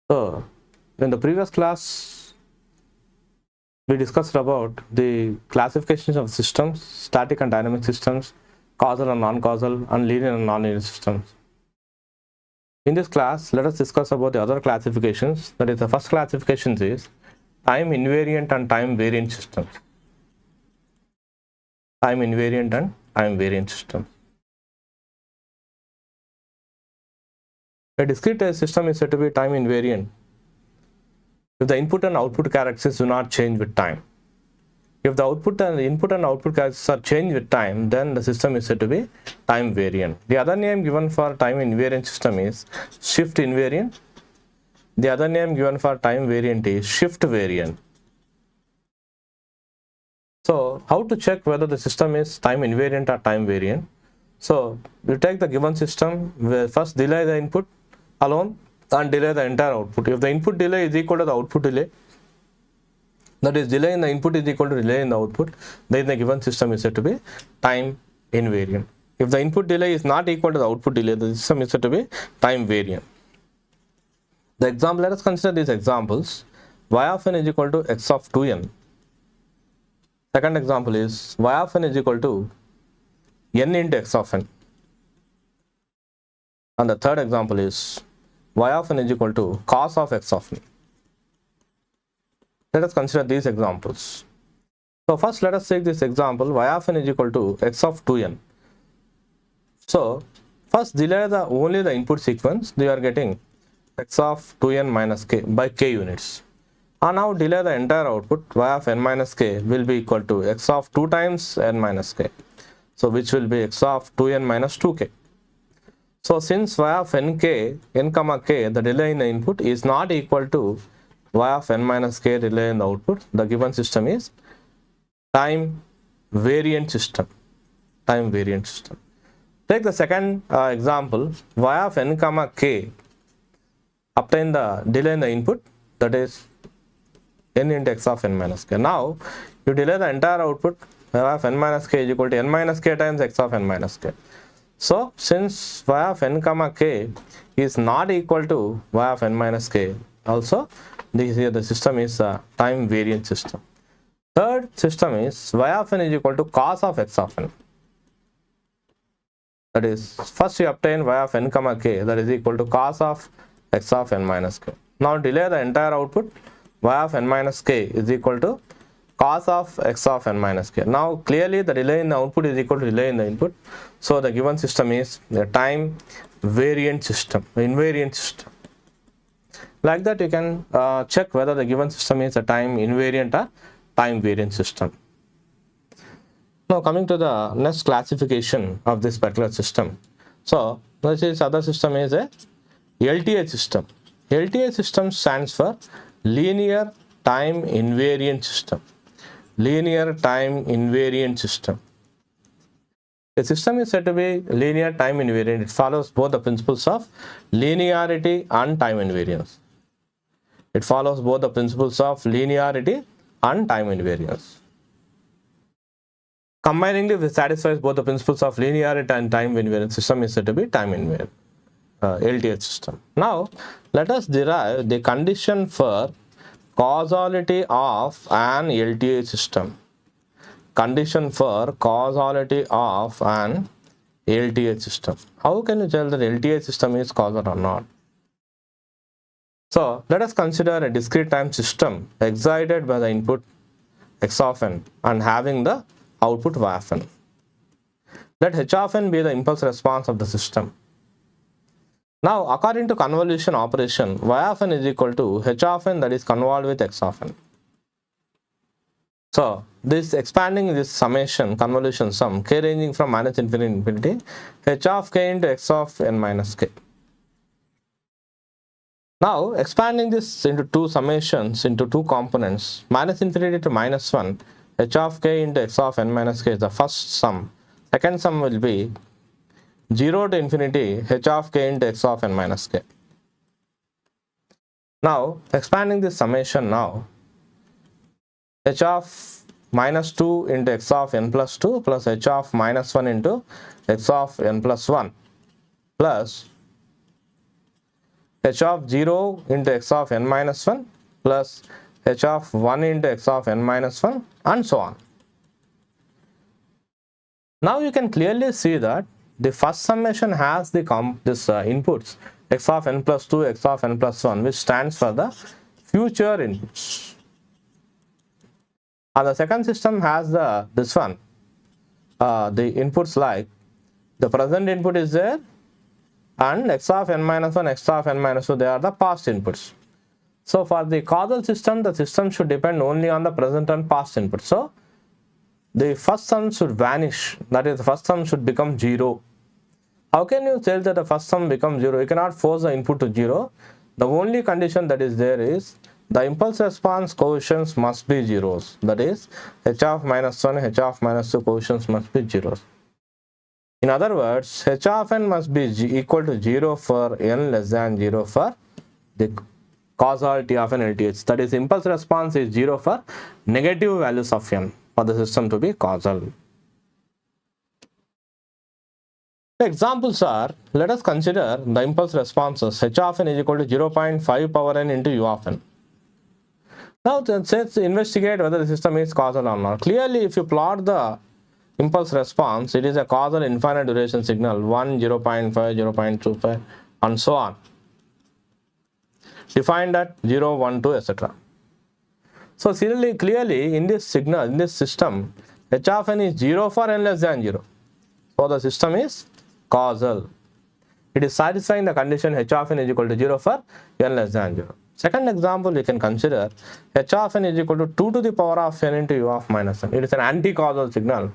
So, in the previous class, we discussed about the classifications of systems, static and dynamic systems, causal and non-causal, and linear and non-linear systems. In this class, let us discuss about the other classifications. That is, the first classification is time invariant and time variant systems. Time invariant and time variant systems. A discrete system is said to be time invariant if the input and output characteristics do not change with time. If the input and output characteristics are changed with time, then the system is said to be time variant. The other name given for time invariant system is shift invariant. The other name given for time variant is shift variant. So, how to check whether the system is time invariant or time variant? So, we take the given system, we first delay the input alone and delay the entire output. If the input delay is equal to the output delay, that is, delay in the input is equal to delay in the output, then the given system is said to be time invariant. If the input delay is not equal to the output delay, the system is said to be time variant. The example, let us consider these examples. Y of n is equal to x of 2n. Second example is y of n is equal to n into x of n. And the third example is y of n is equal to cos of x of n. Let us consider these examples. So first let us take this example, y of n is equal to x of 2n. So first delay only the input sequence, they are getting x of 2n minus k by k units. And now delay the entire output, y of n minus k will be equal to x of 2 times n minus k. So which will be x of 2n minus 2k. So since y of n comma k, the delay in the input is not equal to y of n minus k delay in the output, the given system is time variant system. Time variant system. Take the second example, y of n comma k, obtain the delay in the input, that is n into x of n minus k. Now you delay the entire output, y of n minus k is equal to n minus k times x of n minus k. So since y of n comma k is not equal to y of n minus k, also this here the system is a time variant system. Third system is y of n is equal to cos of x of n. That is, first you obtain y of n comma k, that is equal to cos of x of n minus k. Now delay the entire output, y of n minus k is equal to cos of x of n minus k. Now clearly the delay in the output is equal to delay in the input. So the given system is a time variant system, invariant system. Like that you can check whether the given system is a time invariant or time variant system. Now coming to the next classification of this particular system. So this other system is a LTI system. LTI system stands for linear time invariant system. Linear time invariant system. The system is said to be linear time invariant. It follows both the principles of linearity and time invariance. It follows both the principles of linearity and time invariance. Combining this satisfies both the principles of linearity and time invariance, system is said to be time invariant, LTI system. Now let us derive the condition for causality of an LTI system. Condition for causality of an LTI system. How can you tell that LTI system is causal or not? So let us consider a discrete time system excited by the input x of n and having the output y of n. Let h of n be the impulse response of the system. Now according to convolution operation, y of n is equal to h of n, that is convolved with x of n. So this expanding this summation, convolution sum, k ranging from minus infinity to infinity, h of k into x of n minus k. Now expanding this into two summations into two components, minus infinity to minus 1, h of k into x of n minus k is the first sum. Second sum will be 0 to infinity h of k into x of n minus k. Now expanding this summation now, h of minus 2 into x of n plus 2 plus h of minus 1 into x of n plus 1 plus h of 0 into x of n minus 1 plus h of 1 into x of n minus 1 and so on. Now you can clearly see that the first summation has the inputs x of n plus 2, x of n plus 1, which stands for the future inputs. And the second system has the inputs like the present input is there, and x of n minus 1, x of n minus 2, they are the past inputs. So for the causal system, the system should depend only on the present and past input. So the first sum should vanish, that is, the first sum should become 0. How can you tell that the first sum becomes 0? You cannot force the input to 0. The only condition that is there is the impulse response coefficients must be zeros. That is, h of minus 1, h of minus 2 coefficients must be zeros. In other words, h of n must be equal to 0 for n less than 0 for the causality of an LTH. That is, impulse response is 0 for negative values of n for the system to be causal. The examples are, let us consider the impulse responses. H of n is equal to 0.5 power n into u of n. Now let's investigate whether the system is causal or not. Clearly, if you plot the impulse response, it is a causal infinite duration signal, 1, 0.5, 0.25 and so on, defined at 0, 1, 2, etc. So clearly in this signal, in this system, h of n is 0 for n less than 0. So the system is causal. It is satisfying the condition h of n is equal to 0 for n less than 0. Second example, you can consider h of n is equal to 2 to the power of n into u of minus n. It is an anti-causal signal.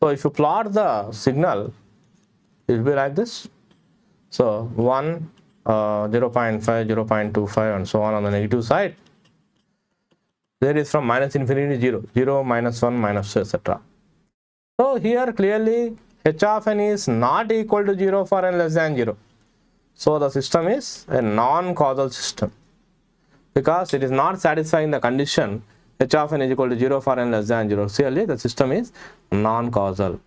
So if you plot the signal, it will be like this. So 1, 0.5, 0.25 and so on the negative side. There is from minus infinity 0, 0, minus 1, minus 2, etc. So here clearly h of n is not equal to 0 for n less than 0. So the system is a non-causal system because it is not satisfying the condition h of n is equal to 0 for n less than 0. Clearly the system is non-causal.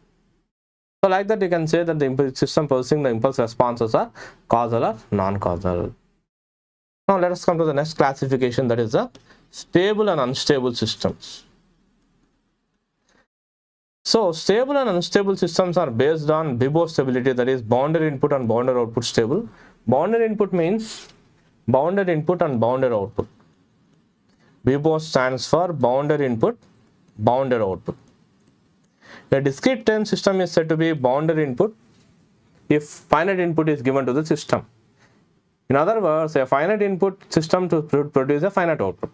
So like that you can say that the system producing the impulse responses are causal or non-causal. Now let us come to the next classification, that is the stable and unstable systems. So stable and unstable systems are based on BIBO stability, that is bounded input and bounded output stable. Bounded input means bounded input and bounded output. BIBO stands for bounded input, bounded output. A discrete time system is said to be bounded input if finite input is given to the system. In other words, a finite input system to produce a finite output.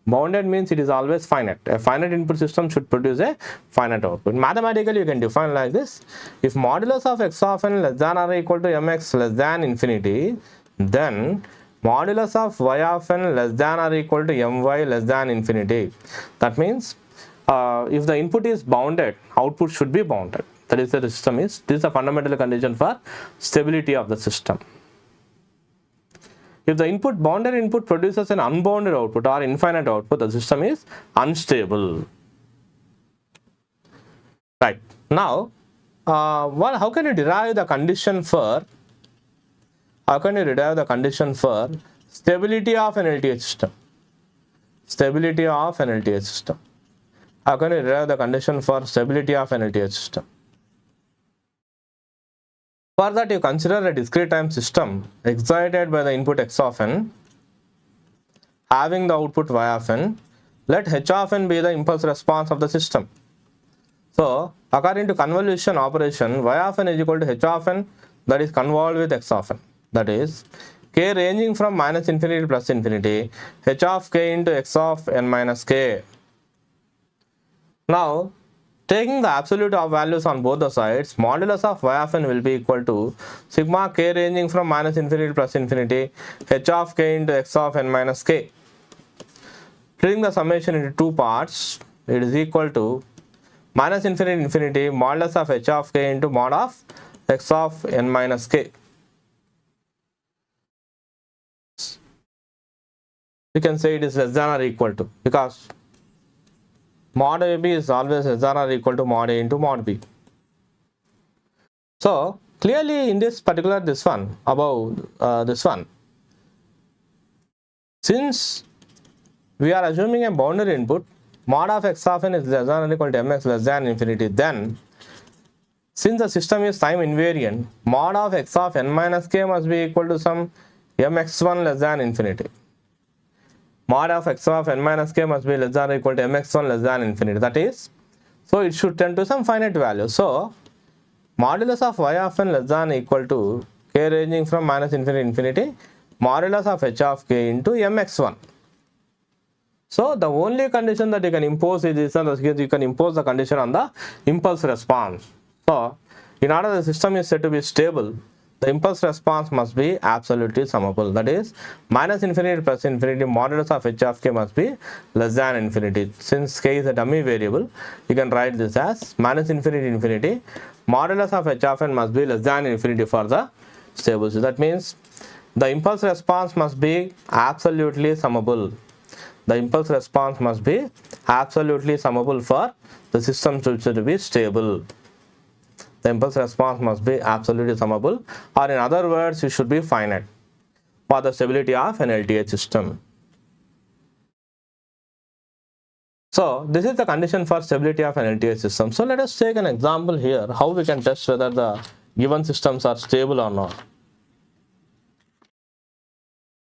Bounded means it is always finite. A finite input system should produce a finite output. Mathematically, you can define like this. If modulus of x of n less than or equal to mx less than infinity, then modulus of y of n less than or equal to my less than infinity. That means if the input is bounded, output should be bounded. That is, the system is, this is a fundamental condition for stability of the system. If the bounded input produces an unbounded output or infinite output, the system is unstable. Right. Now, how can you derive the condition for stability of an LTH system? Stability of an LTH system. How can you derive the condition for stability of an LTH system? For that, you consider a discrete time system excited by the input x of n, having the output y of n. Let h of n be the impulse response of the system. So, according to convolution operation, y of n is equal to h of n, that is convolved with x of n. That is, k ranging from minus infinity to plus infinity, h of k into x of n minus k. Now, taking the absolute of values on both the sides, modulus of y of n will be equal to sigma k ranging from minus infinity to plus infinity, h of k into x of n minus k. Splitting the summation into two parts, it is equal to minus infinity infinity modulus of h of k into mod of x of n minus k. You can say it is less than or equal to, because mod AB is always less than or equal to mod A into mod B. So clearly in this particular, this one, Since we are assuming a boundary input, mod of x of n is less than or equal to mx less than infinity, then since the system is time invariant, mod of x of n minus k must be equal to some mx1 less than infinity. Mod of x of n minus k must be less than or equal to mx1 less than infinity. That is, so it should tend to some finite value. So modulus of y of n less than or equal to k ranging from minus infinity to infinity, modulus of h of k into mx1. So the only condition that you can impose is you can impose the condition on the impulse response. So in order the system is said to be stable, the impulse response must be absolutely summable. That is, minus infinity plus infinity modulus of h of k must be less than infinity. Since k is a dummy variable, you can write this as minus infinity infinity modulus of h of n must be less than infinity for the stable. So that means the impulse response must be absolutely summable. The impulse response must be absolutely summable for the system to be stable. The impulse response must be absolutely summable, or in other words, it should be finite for the stability of an LTH system. So this is the condition for stability of an LTH system. So let us take an example here, how we can test whether the given systems are stable or not.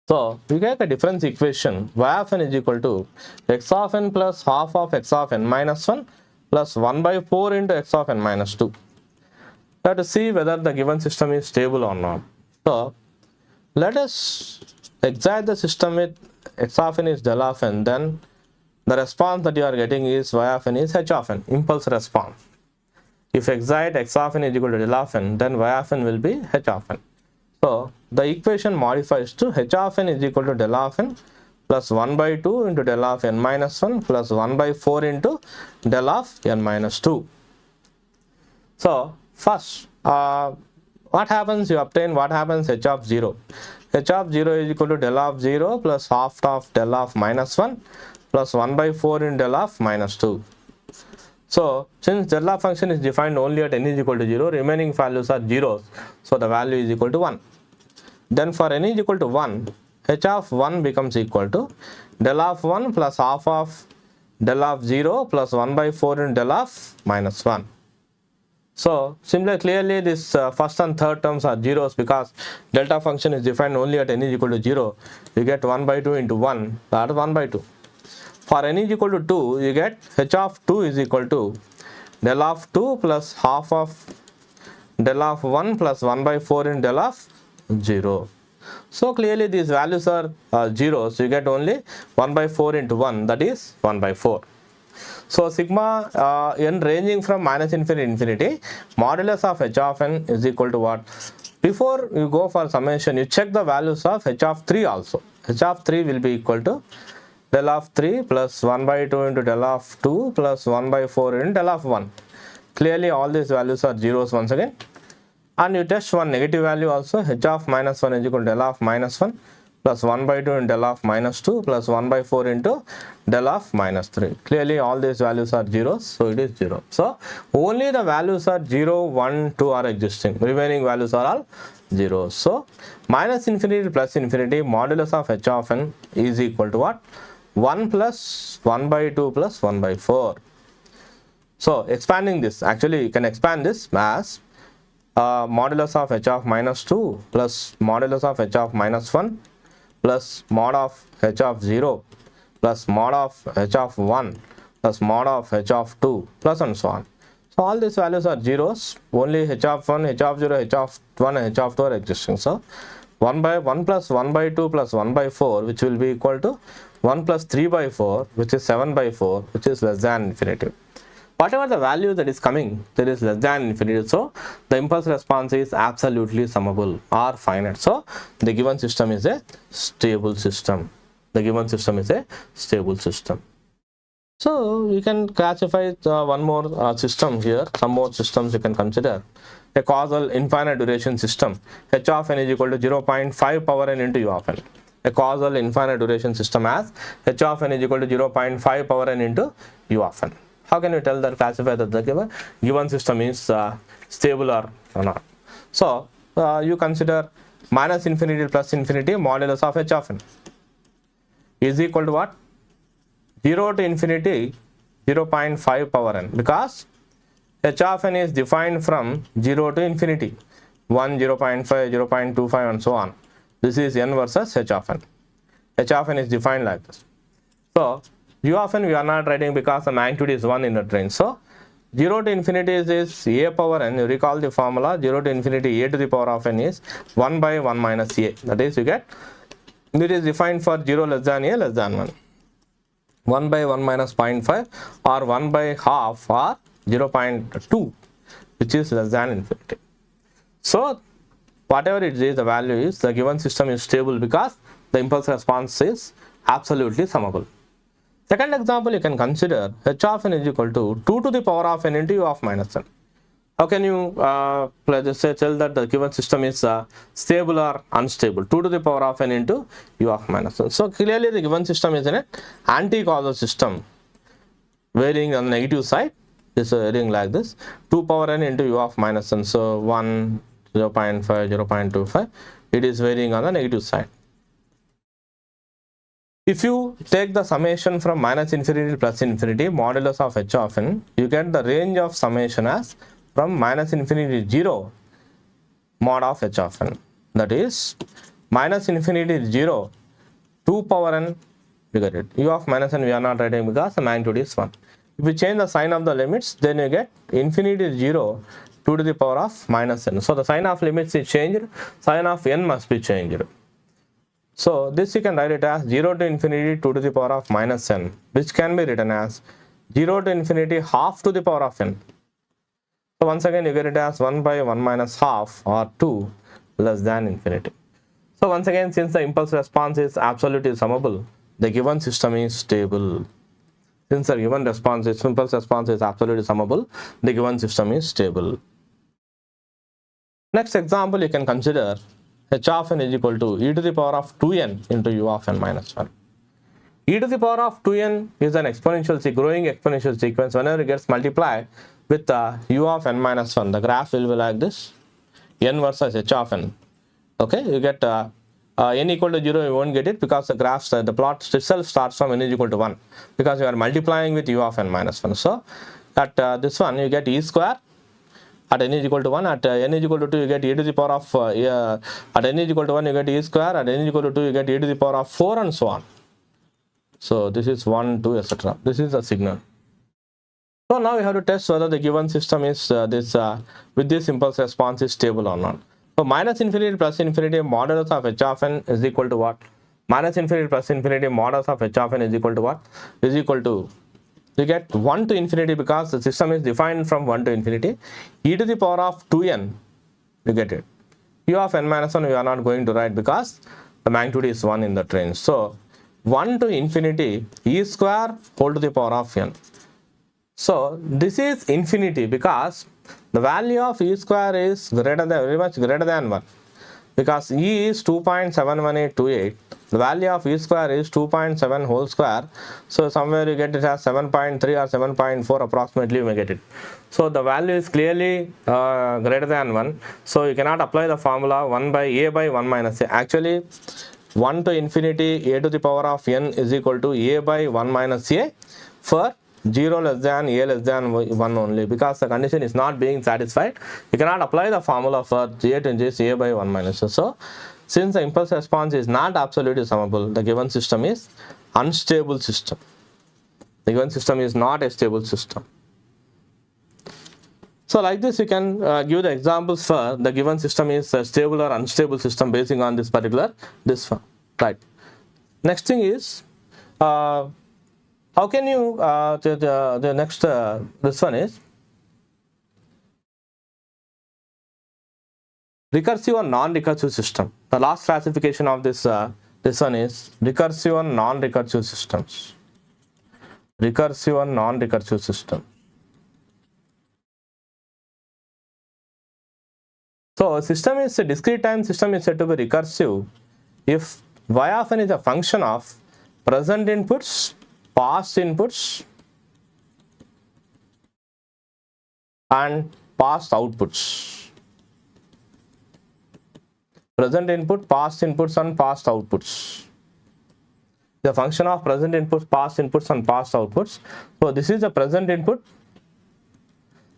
So we get a difference equation y of n is equal to x of n plus half of x of n minus 1 plus 1 by 4 into x of n minus 2. We have to see whether the given system is stable or not. So let us excite the system with x of n is del of n, then the response that you are getting is y of n is h of n, impulse response. If excite x of n is equal to del of n, then y of n will be h of n. So the equation modifies to h of n is equal to del of n plus 1 by 2 into del of n minus 1 plus 1 by 4 into del of n minus 2. So first, what happens? You obtain what happens h of 0. H of 0 is equal to del of 0 plus half of del of minus 1 plus 1 by 4 in del of minus 2. So since del of function is defined only at n is equal to 0, remaining values are zeros. So the value is equal to 1. Then for n is equal to 1, h of 1 becomes equal to del of 1 plus half of del of 0 plus 1 by 4 in del of minus 1. So similarly, clearly this first and third terms are zeros because delta function is defined only at n is equal to 0. You get 1 by 2 into 1, that is 1 by 2. For n is equal to 2, you get h of 2 is equal to del of 2 plus half of del of 1 plus 1 by 4 in del of 0. So clearly these values are zeros. So you get only 1 by 4 into 1, that is 1 by 4. So sigma n ranging from minus infinity to infinity, modulus of h of n is equal to what? Before you go for summation, you check the values of h of 3 also. H of 3 will be equal to del of 3 plus 1 by 2 into del of 2 plus 1 by 4 into del of 1. Clearly all these values are zeros once again. And you test one negative value also, h of minus 1 is equal to del of minus 1 plus 1 by 2 into del of minus 2 plus 1 by 4 into del of minus 3. Clearly all these values are zeros, so it is 0. So only the values are 0, 1, 2 are existing. Remaining values are all zeros. So minus infinity plus infinity modulus of h of n is equal to what? 1 plus 1 by 2 plus 1 by 4. So expanding this, actually you can expand this as modulus of h of minus 2 plus modulus of h of minus 1 plus mod of h of 0 plus mod of h of 1 plus mod of h of 2 plus and so on. So all these values are zeros, only h of 1, h of 0, h of 1 and h of 2 are existing. So 1 by 1 plus 1 by 2 plus 1 by 4, which will be equal to 1 plus 3 by 4, which is 7 by 4, which is less than infinity. Whatever the value that is coming, there is less than infinity. So the impulse response is absolutely summable or finite. So the given system is a stable system. The given system is a stable system. So you can classify one more system here. Some more systems you can consider. A causal infinite duration system. H of n is equal to 0.5 power n into u of n. A causal infinite duration system has h of n is equal to 0.5 power n into u of n. How can you tell that, classify that the given system is stable or not? So you consider minus infinity plus infinity modulus of h of n. is equal to what? 0 to infinity 0.5 power n, because h of n is defined from 0 to infinity 1, 0.5, 0.25 and so on. This is n versus h of n. H of n is defined like this. So u of n we are not writing because the magnitude is 1 in the range. So 0 to infinity is a power n. You recall the formula, 0 to infinity a to the power of n is 1 by 1 minus a. That is, you get, it is defined for 0 less than a less than 1. 1 by 1 minus 0.5 or 1 by half or 0.2, which is less than infinity. So whatever it is, the value is, the given system is stable because the impulse response is absolutely summable. Second example, you can consider h of n is equal to 2 to the power of n into u of minus n. How can you tell that the given system is stable or unstable? 2 to the power of n into u of minus n. So clearly the given system is an anti-causal system varying on the negative side. This is varying like this, 2 power n into u of minus n. So 1, 0.5, 0.25, it is varying on the negative side. If you take the summation from minus infinity to plus infinity, modulus of h of n, you get the range of summation as from minus infinity to 0 mod of h of n. That is minus infinity to 0, 2 power n, you get it. U of minus n we are not writing because the magnitude is 1. If you change the sign of the limits, then you get infinity to 0, 2 to the power of minus n. So the sign of limits is changed, sign of n must be changed. So this you can write it as 0 to infinity 2 to the power of minus n, which can be written as 0 to infinity half to the power of n. So once again you get it as 1 by 1 minus half or 2 less than infinity. So once again, since the impulse response is absolutely summable, the given system is stable. Since the given response is, impulse response is absolutely summable, the given system is stable. Next example, you can consider h of n is equal to e to the power of 2n into u of n minus 1. E to the power of 2n is an exponential, growing exponential sequence. Whenever it gets multiplied with u of n minus 1, the graph will be like this, n versus h of n. Okay, you get n equal to 0, you won't get it because the graph, the plot itself starts from n is equal to 1 because you are multiplying with u of n minus 1. So at this one you get e square. At n is equal to 1, at n is equal to 2, you get e to the power of, at n is equal to 1, you get e square, at n is equal to 2, you get e to the power of 4 and so on. So this is 1, 2, etc. This is the signal. So now we have to test whether the given system is, with this impulse response is stable or not. So minus infinity plus infinity modulus of h of n is equal to what? Minus infinity plus infinity modulus of h of n is equal to what? Is equal to, you get 1 to infinity because the system is defined from 1 to infinity. E to the power of 2n, you get it. U of n minus 1 we are not going to write because the magnitude is 1 in that range. So 1 to infinity e square whole to the power of n. So this is infinity because the value of e square is greater than, very much greater than 1. Because e is 2.71828. The value of e square is 2.7 whole square. So somewhere you get it as 7.3 or 7.4 approximately you may get it. So the value is clearly greater than 1. So you cannot apply the formula 1 by a by 1 minus a. Actually 1 to infinity a to the power of n is equal to a by 1 minus a for 0 less than a less than 1 only, because the condition is not being satisfied. You cannot apply the formula for a changes a by 1 minus a. So since the impulse response is not absolutely summable, the given system is unstable system. The given system is not a stable system. So like this you can give the examples for the given system is a stable or unstable system basing on this particular one. Right. Next thing is how can you the next this one is recursive or non-recursive system. The last classification of this one is recursive and non-recursive systems. Recursive and non-recursive system. So a system is a discrete time system is said to be recursive if y of n is a function of present inputs, past inputs and past outputs. Present input, past inputs and past outputs. The function of present inputs, past inputs and past outputs. So this is the present input.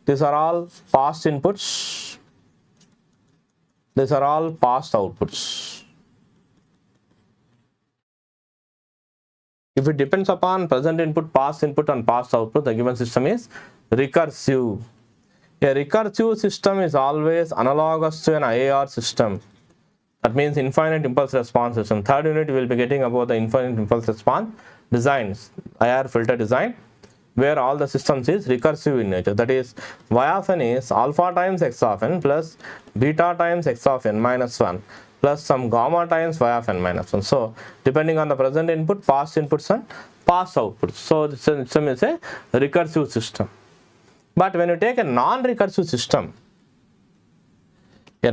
These are all past inputs. These are all past outputs. If it depends upon present input, past input and past output, the given system is recursive. A recursive system is always analogous to an IAR system. That means infinite impulse response system. Third unit we will be getting about the infinite impulse response designs, IR filter design, where all the systems is recursive in nature. That is, y of n is alpha times x of n plus beta times x of n minus 1 plus some gamma times y of n minus 1. So depending on the present input, past inputs and past outputs. So this system is a recursive system. But when you take a non-recursive system, the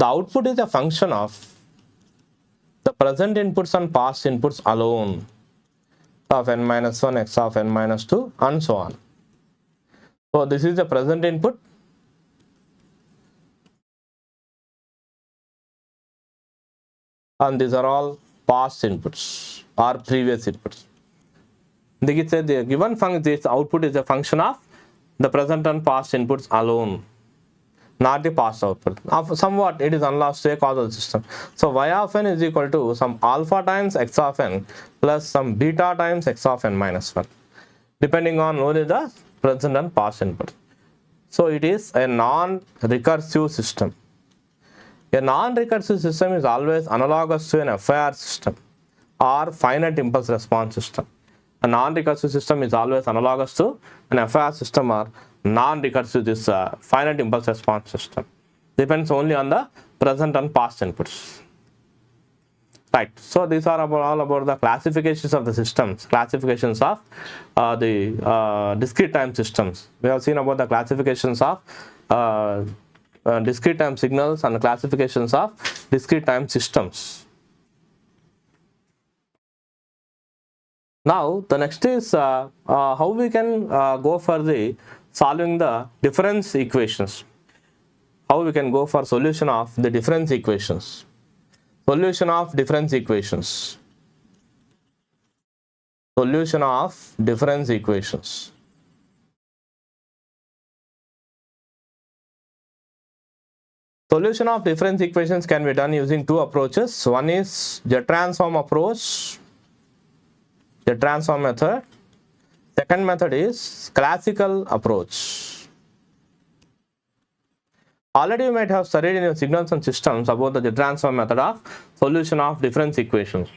output is a function of the present inputs and past inputs alone, of n minus 1, x of n minus 2 and so on. So this is the present input, and these are all past inputs or previous inputs. The given function, this output is a function of the present and past inputs alone, not the past output. Somewhat it is analogous to a causal system. So y of n is equal to some alpha times x of n plus some beta times x of n minus 1, depending on only the present and past input. So it is a non-recursive system. A non-recursive system is always analogous to an FIR system or finite impulse response system. A non-recursive system is always analogous to an FIR system or non-recursive this finite impulse response system. Depends only on the present and past inputs. Right. So these are all about the classifications of the systems, classifications of the discrete time systems. We have seen about the classifications of discrete time signals and the classifications of discrete time systems. Now the next is how we can go for the solving the difference equations. How we can go for solution of the difference equations. Solution of difference equations. Solution of difference equations. Solution of difference equations can be done using two approaches. One is the transform approach, the transform method. Second method is classical approach. Already you might have studied in your signals and systems about the transform method of solution of difference equations.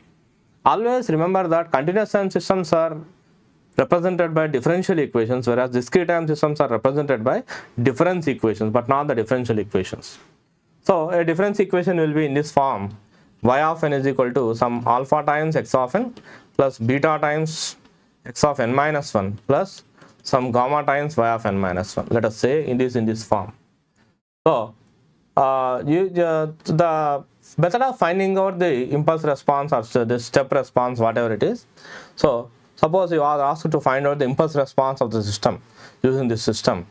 Always remember that continuous time systems are represented by differential equations, whereas discrete time systems are represented by difference equations, but not the differential equations. So a difference equation will be in this form: y of n is equal to some alpha times x of n plus beta times x of n minus 1 plus some gamma times y of n minus 1. Let us say it is in this form. So the method of finding out the impulse response or the step response, whatever it is. So suppose you are asked to find out the impulse response of the system using this system.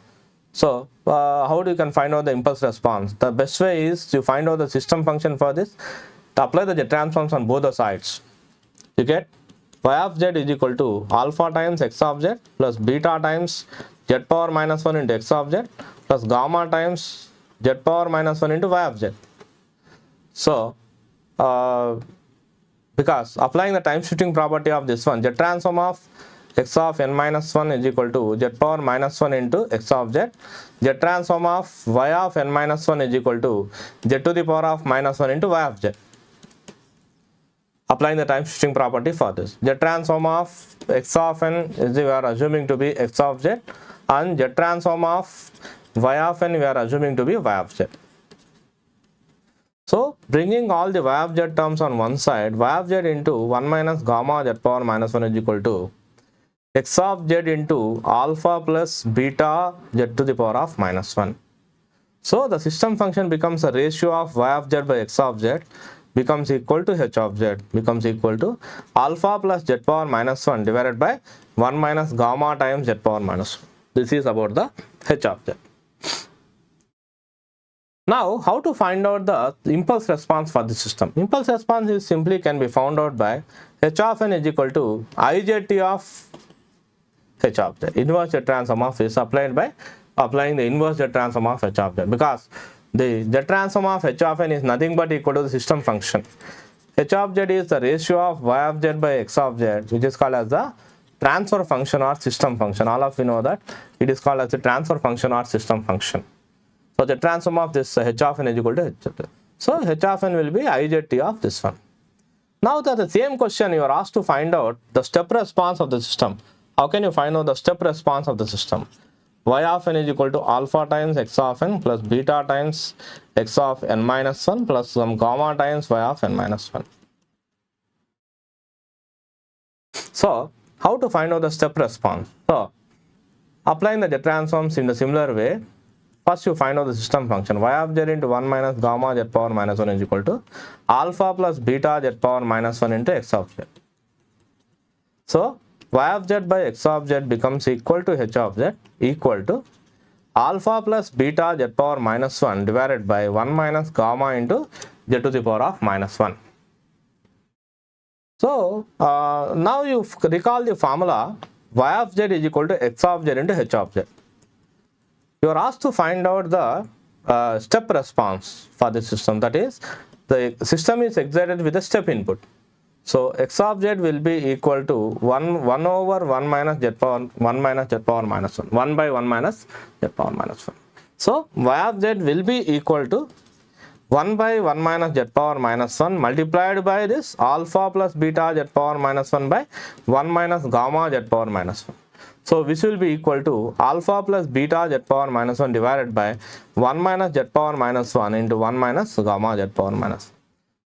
So how do you can find out the impulse response? The best way is to find out the system function for this, to apply the jet transforms on both the sides. You get y of z is equal to alpha times x of z plus beta times z power minus 1 into x of z plus gamma times z power minus 1 into y of z. So because applying the time shifting property of this one, z transform of x of n minus 1 is equal to z power minus 1 into x of z. Z transform of y of n minus 1 is equal to z to the power of minus 1 into y of z. Applying the time shifting property for this. Z transform of x of n is we are assuming to be x of z, and z transform of y of n we are assuming to be y of z. So bringing all the y of z terms on one side, y of z into 1 minus gamma z power minus 1 is equal to x of z into alpha plus beta z to the power of minus 1. So the system function becomes a ratio of y of z by x of z becomes equal to h of z, becomes equal to alpha plus z power minus 1 divided by 1 minus gamma times z power minus 1. This is about the h of z. Now, how to find out the impulse response for the system? Impulse response is simply can be found out by h of n is equal to ijt of h of z. Inverse jet transform of is applied by applying the inverse jet transform of h of z, because the jet transform of h of n is nothing but equal to the system function. H of z is the ratio of y of z by x of z, which is called as the transfer function or system function. All of you know that it is called as the transfer function or system function. So the transform of this h of n is equal to h of z. So h of n will be ijt of this one. Now that the same question you are asked to find out the step response of the system. How can you find out the step response of the system? Y of n is equal to alpha times x of n plus beta times x of n minus 1 plus some gamma times y of n minus 1. So how to find out the step response? So applying the jet transforms in the similar way, first you find out the system function. Y of z into 1 minus gamma z power minus 1 is equal to alpha plus beta z power minus 1 into x of z. So y of z by x of z becomes equal to h of z equal to alpha plus beta z power minus 1 divided by 1 minus gamma into z to the power of minus 1. So now you recall the formula y of z is equal to x of z into h of z. You are asked to find out the step response for the system, that is the system is excited with a step input. So x of z will be equal to 1 over 1 minus z power 1 minus z power minus 1, 1 by 1 minus z power minus 1. So y of z will be equal to 1 by 1 minus z power minus 1 multiplied by this alpha plus beta z power minus 1 by 1 minus gamma z power minus 1. So which will be equal to alpha plus beta z power minus 1 divided by 1 minus z power minus 1 into 1 minus gamma z power minus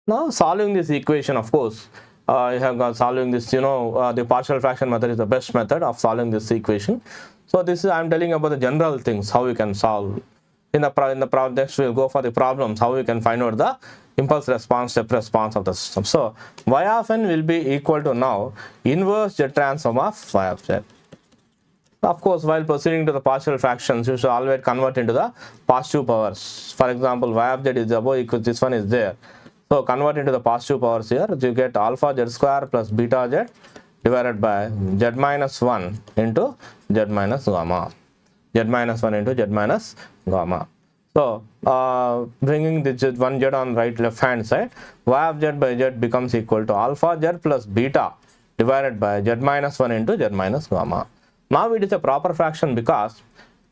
1. Now solving this equation, of course, you have got solving this, the partial fraction method is the best method of solving this equation. So this is, I am telling about the general things, how we can solve. In the projects, we will go for the problems, how we can find out the impulse response, step response of the system. So y of n will be equal to now inverse jet transform of y of z. Of course, while proceeding to the partial fractions, you should always convert into the positive powers. For example, y of z is above equal, this one is there. So convert into the positive powers here, you get alpha z square plus beta z divided by z minus 1 into z minus gamma. Z minus 1 into z minus gamma. So bringing the one z on right left hand side, y of z by z becomes equal to alpha z plus beta divided by z minus 1 into z minus gamma. Now it is a proper fraction because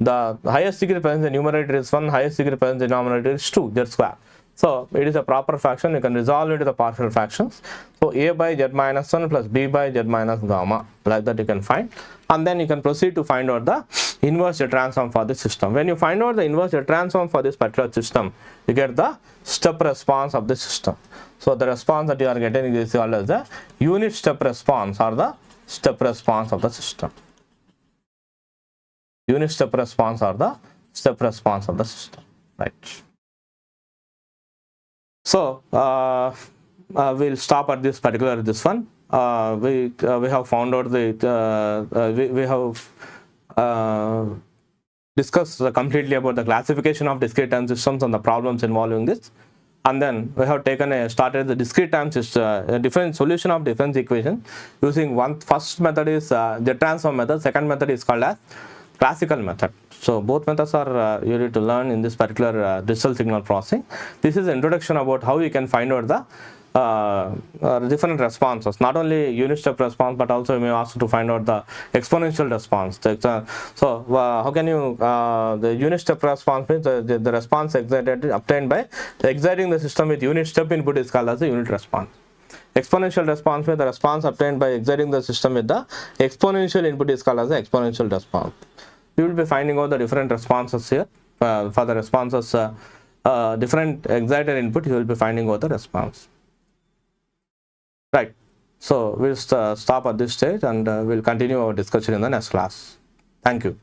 the highest degree present in the numerator is 1, highest degree present in the denominator is 2, z square. So it is a proper fraction, you can resolve into the partial fractions. So a by z minus 1 plus b by z minus gamma, like that you can find. And then you can proceed to find out the inverse jet transform for the system. When you find out the inverse jet transform for this particular system, you get the step response of the system. So the response that you are getting is called as the unit step response or the step response of the system. Unit step response or the step response of the system, right? So we'll stop at this particular one. We have found out the we have discussed completely about the classification of discrete time systems and the problems involving this, and then we have started the discrete time system, different solution of difference equation using first method is the transform method, second method is called as classical method. So both methods are you need to learn in this particular digital signal processing. This is an introduction about how you can find out the different responses, not only unit step response, but also you may ask to find out the exponential response. So how can you the unit step response means the response obtained by exciting the system with unit step input is called as the unit response. Exponential response means the response obtained by exciting the system with the exponential input is called as the exponential response. You will be finding out the different responses here. For the responses, different excited input, you will be finding out the response. Right. So we'll stop at this stage and we'll continue our discussion in the next class. Thank you.